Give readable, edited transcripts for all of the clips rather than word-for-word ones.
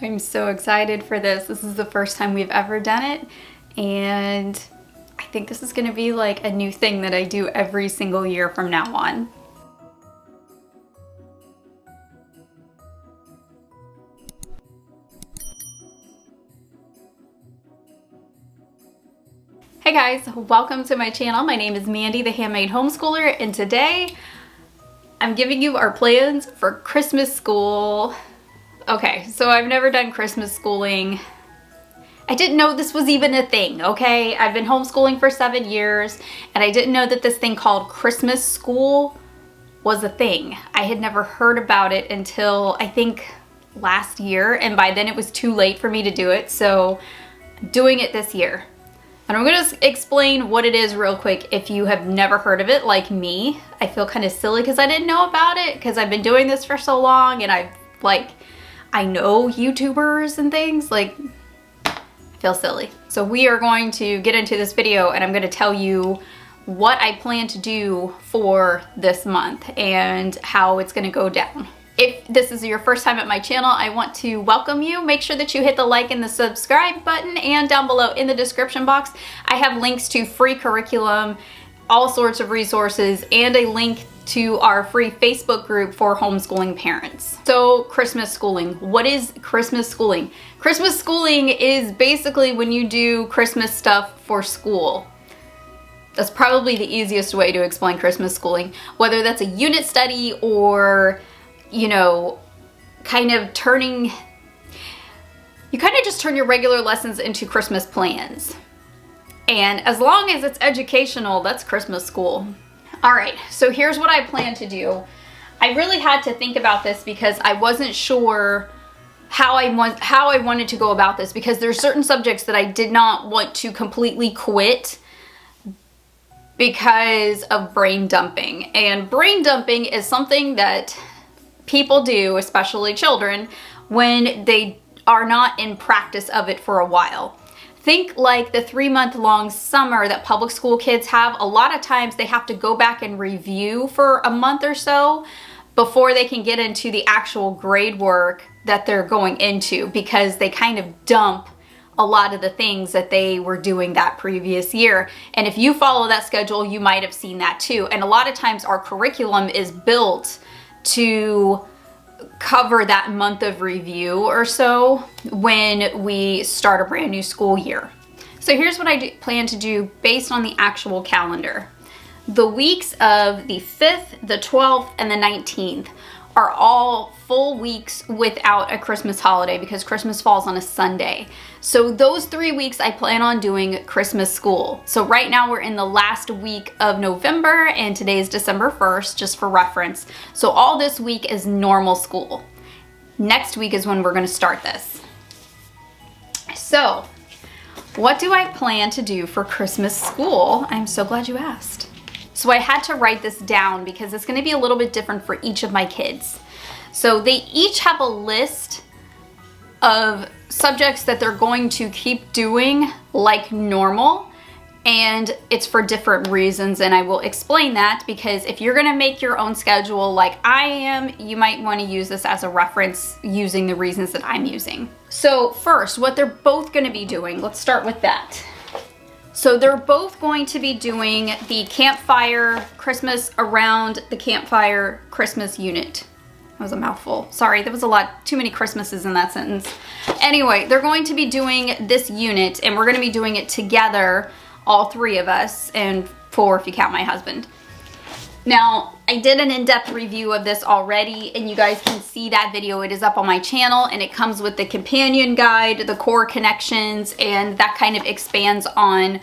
I'm so excited for this. This is the first time we've ever done it, and I think this is gonna be like a new thing that I do every single year from now on. Hey guys, welcome to my channel. My name is Mandy, the Handmade Homeschooler, and today I'm giving you our plans for Christmas school. Okay, so I've never done Christmas schooling. I didn't know this was even a thing, okay? I've been homeschooling for 7 years, and I didn't know that this thing called Christmas school was a thing. I had never heard about it until I think last year, and by then it was too late for me to do it, so I'm doing it this year. And I'm gonna explain what it is real quick if you have never heard of it like me. I feel kind of silly because I didn't know about it because I've been doing this for so long, and I know YouTubers and things, like, I feel silly. So we are going to get into this video and I'm gonna tell you what I plan to do for this month and how it's gonna go down. If this is your first time at my channel, I want to welcome you. Make sure that you hit the like and the subscribe button, and down below in the description box, I have links to free curriculum, all sorts of resources, and a link to our free Facebook group for homeschooling parents. So Christmas schooling. What is Christmas schooling? Christmas schooling is basically when you do Christmas stuff for school. That's probably the easiest way to explain Christmas schooling. Whether that's a unit study or, you know, you kind of just turn your regular lessons into Christmas plans. And as long as it's educational, that's Christmas school. All right, so here's what I plan to do. I really had to think about this because I wasn't sure how I wanted to go about this, because there's certain subjects that I did not want to completely quit because of brain dumping. And brain dumping is something that people do, especially children, when they are not in practice of it for a while. Think like the 3-month-long summer that public school kids have. A lot of times they have to go back and review for a month or so before they can get into the actual grade work that they're going into, because they kind of dump a lot of the things that they were doing that previous year. And if you follow that schedule, you might have seen that too. And a lot of times our curriculum is built to cover that month of review or so when we start a brand new school year. So here's what I plan to do based on the actual calendar. The weeks of the 5th, the 12th, and the 19th are all full weeks without a Christmas holiday because Christmas falls on a Sunday. So those 3 weeks I plan on doing Christmas school. So right now we're in the last week of November and today is December 1st, just for reference. So all this week is normal school. Next week is when we're gonna start this. So what do I plan to do for Christmas school? I'm so glad you asked. So I had to write this down because it's gonna be a little bit different for each of my kids. So they each have a list of subjects that they're going to keep doing like normal, and it's for different reasons, and I will explain that, because if you're gonna make your own schedule like I am, you might wanna use this as a reference using the reasons that I'm using. So first, what they're both gonna be doing, let's start with that. So they're both going to be doing the Campfire Christmas Around the Campfire Christmas unit. That was a mouthful. Sorry, there was too many Christmases in that sentence. Anyway, they're going to be doing this unit, and we're gonna be doing it together, all 3 of us, and 4 if you count my husband. Now, I did an in-depth review of this already, and you guys can see that video. It is up on my channel, and it comes with the companion guide, the core connections, and that kind of expands on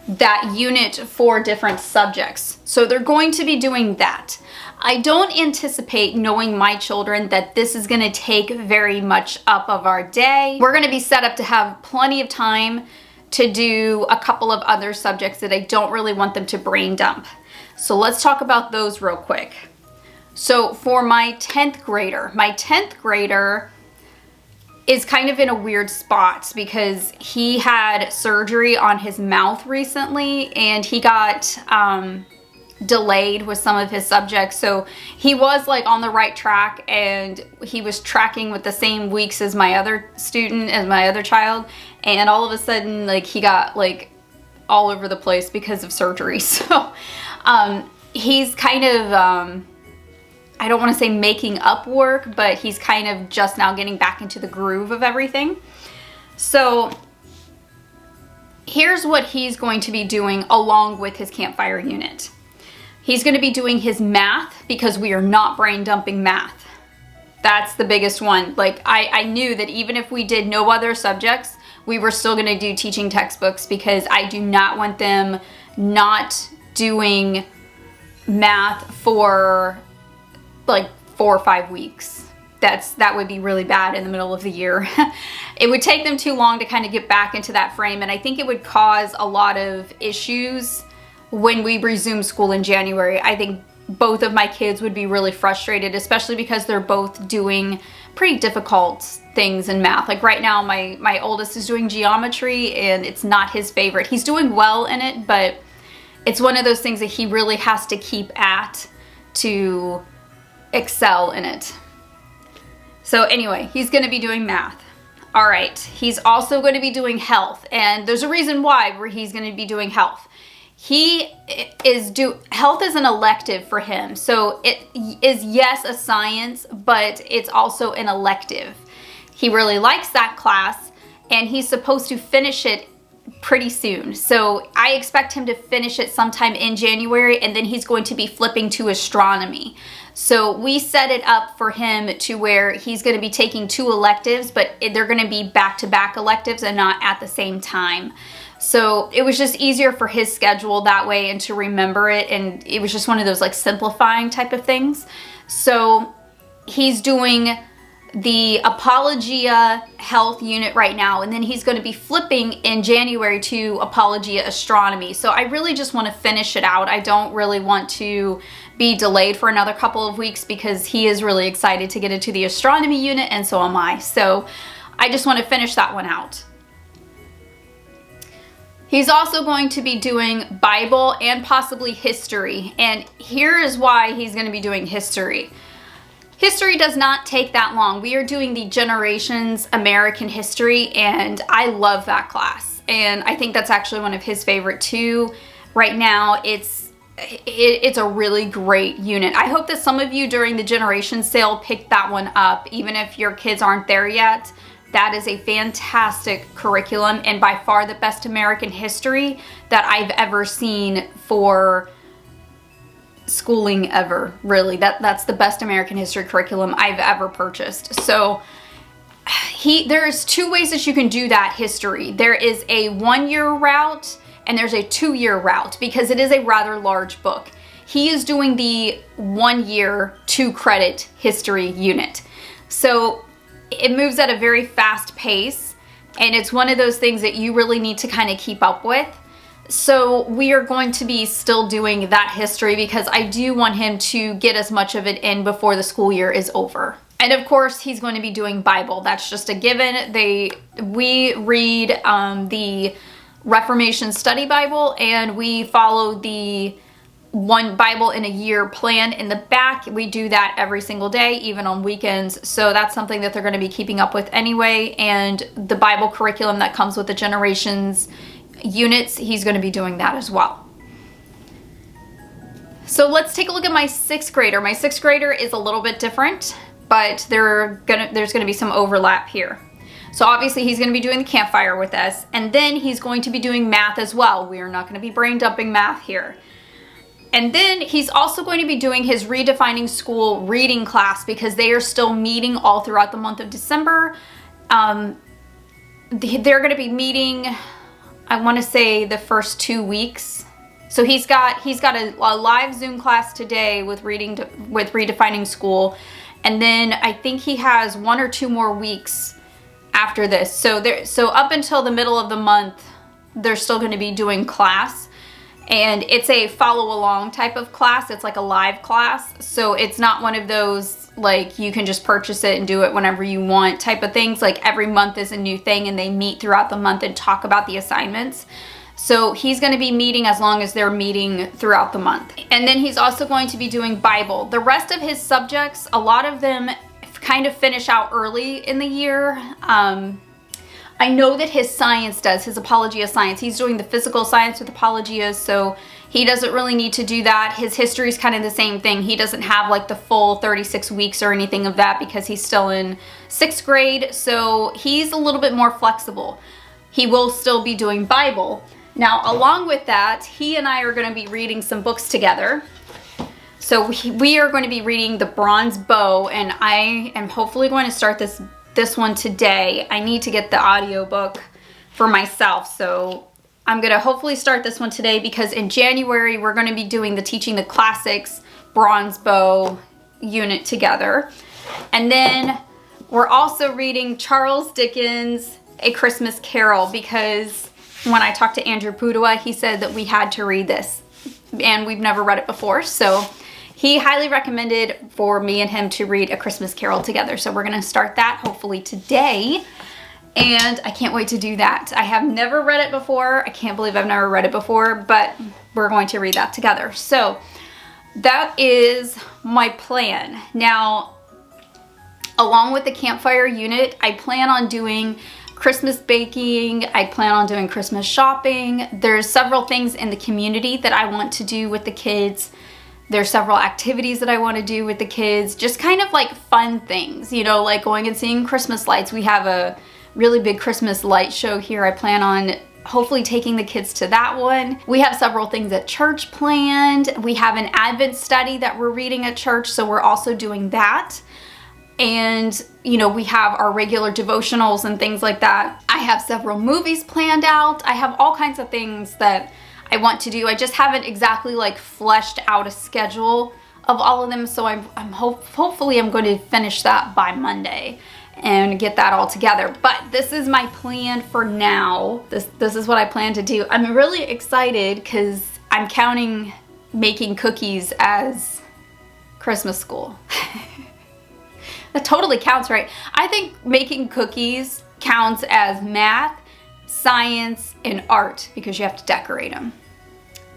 that unit for different subjects. So they're going to be doing that. I don't anticipate, knowing my children, that this is gonna take very much up of our day. We're gonna be set up to have plenty of time to do a couple of other subjects that I don't really want them to brain dump. So let's talk about those real quick. So for my 10th grader is kind of in a weird spot because he had surgery on his mouth recently, and he got delayed with some of his subjects. So he was like on the right track, and he was tracking with the same weeks as my other student, as my other child. And all of a sudden, like, he got like all over the place because of surgery. So he's kind of, I don't want to say making up work, but he's kind of just now getting back into the groove of everything. So here's what he's going to be doing along with his Campfire unit. He's going to be doing his math, because we are not brain dumping math. That's the biggest one. Like, I knew that even if we did no other subjects, we were still going to do teaching textbooks, because I do not want them not doing math for like 4 or 5 weeks. That would be really bad in the middle of the year. It would take them too long to kind of get back into that frame, and I think it would cause a lot of issues when we resume school in January. I think both of my kids would be really frustrated, especially because they're both doing pretty difficult things in math. Like right now, my oldest is doing geometry, and it's not his favorite. He's doing well in it, but it's one of those things that he really has to keep at to excel in it. So anyway, he's going to be doing math. All right, he's also going to be doing health, and there's a reason why he's going to be doing health. Health is an elective for him. So it is, yes, a science, but it's also an elective. He really likes that class, and he's supposed to finish it pretty soon. So I expect him to finish it sometime in January, and then he's going to be flipping to astronomy. So we set it up for him to where he's going to be taking 2 electives, but they're going to be back-to-back electives and not at the same time. So it was just easier for his schedule that way, and to remember it, and it was just one of those like simplifying type of things. So he's doing the Apologia Health unit right now, and then he's going to be flipping in January to Apologia Astronomy. So I really just want to finish it out. I don't really want to be delayed for another couple of weeks, because he is really excited to get into the astronomy unit, and so am I. So I just want to finish that one out. He's also going to be doing Bible and possibly history, and here is why he's going to be doing history. History does not take that long. We are doing the Generations American History, and I love that class, and I think that's actually one of his favorite too. Right now, it's a really great unit. I hope that some of you during the Generation sale picked that one up, even if your kids aren't there yet. That is a fantastic curriculum, and by far the best American history that I've ever seen for schooling ever, really. That's the best American history curriculum I've ever purchased. So there's 2 ways that you can do that history. There is a 1-year route, and there's a 2-year route, because it is a rather large book. He is doing the 1-year 2-credit history unit. So it moves at a very fast pace, and it's one of those things that you really need to kind of keep up with. So we are going to be still doing that history, because I do want him to get as much of it in before the school year is over. And of course, he's going to be doing Bible. That's just a given. We read the Reformation Study Bible, and we follow the One Bible in a Year plan in the back. We do that every single day, even on weekends. So that's something that they're going to be keeping up with anyway. And the Bible curriculum that comes with the Generations units, he's going to be doing that as well. So let's take a look at my 6th grader. My 6th grader is a little bit different, but there's going to be some overlap here. So obviously he's going to be doing the Campfire with us, and then he's going to be doing math as well. We are not going to be brain dumping math here. And then he's also going to be doing his Redefining School reading class, because they are still meeting all throughout the month of December. They're going to be meeting, I want to say, the first 2 weeks. So he's got a live Zoom class today with Redefining School, and then I think he has 1 or 2 more weeks after this. So up until the middle of the month, they're still going to be doing class. And it's a follow along type of class. It's like a live class. So it's not one of those like you can just purchase it and do it whenever you want type of things. Like every month is a new thing, and they meet throughout the month and talk about the assignments. So he's going to be meeting as long as they're meeting throughout the month. And then he's also going to be doing Bible. The rest of his subjects, a lot of them kind of finish out early in the year. I know that his science does, his Apologia science. He's doing the physical science with Apologia, so he doesn't really need to do that. His history is kind of the same thing. He doesn't have like the full 36 weeks or anything of that because he's still in 6th grade, so he's a little bit more flexible. He will still be doing Bible. Now, along with that, he and I are going to be reading some books together. So we are going to be reading The Bronze Bow, and I am hopefully going to start this one today. I need to get the audiobook for myself, so I'm going to hopefully start this one today because in January we're going to be doing the Teaching the Classics Bronze Bow unit together. And then we're also reading Charles Dickens' A Christmas Carol because when I talked to Andrew Pudua, he said that we had to read this and we've never read it before, so he highly recommended for me and him to read A Christmas Carol together. So we're going to start that hopefully today. And I can't wait to do that. I have never read it before. I can't believe I've never read it before, but we're going to read that together. So that is my plan. Now, along with the Campfire unit, I plan on doing Christmas baking. I plan on doing Christmas shopping. There's several things in the community that I want to do with the kids. There's several activities that I want to do with the kids, just kind of like fun things, you know, like going and seeing Christmas lights. We have a really big Christmas light show here. I plan on hopefully taking the kids to that one. We have several things at church planned. We have an Advent study that we're reading at church, so we're also doing that. And, you know, we have our regular devotionals and things like that. I have several movies planned out. I have all kinds of things that I want to do. I just haven't exactly like fleshed out a schedule of all of them, so hopefully I'm going to finish that by Monday and get that all together. But this is my plan for now. This is what I plan to do. I'm really excited because I'm counting making cookies as Christmas school. That totally counts, right? I think making cookies counts as math, science, and art because you have to decorate them.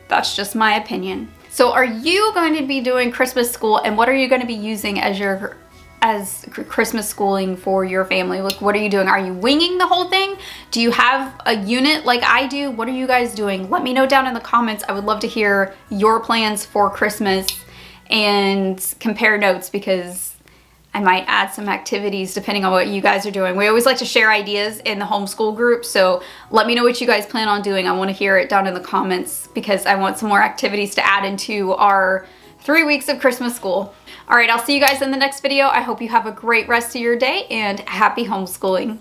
That's just my opinion. So are you going to be doing Christmas school, and what are you going to be using as Christmas schooling for your family? Like, what are you doing? Are you winging the whole thing? Do you have a unit like I do? What are you guys doing? Let me know down in the comments. I would love to hear your plans for Christmas and compare notes because I might add some activities depending on what you guys are doing. We always like to share ideas in the homeschool group, so let me know what you guys plan on doing. I want to hear it down in the comments because I want some more activities to add into our 3 weeks of Christmas school. All right, I'll see you guys in the next video. I hope you have a great rest of your day and happy homeschooling.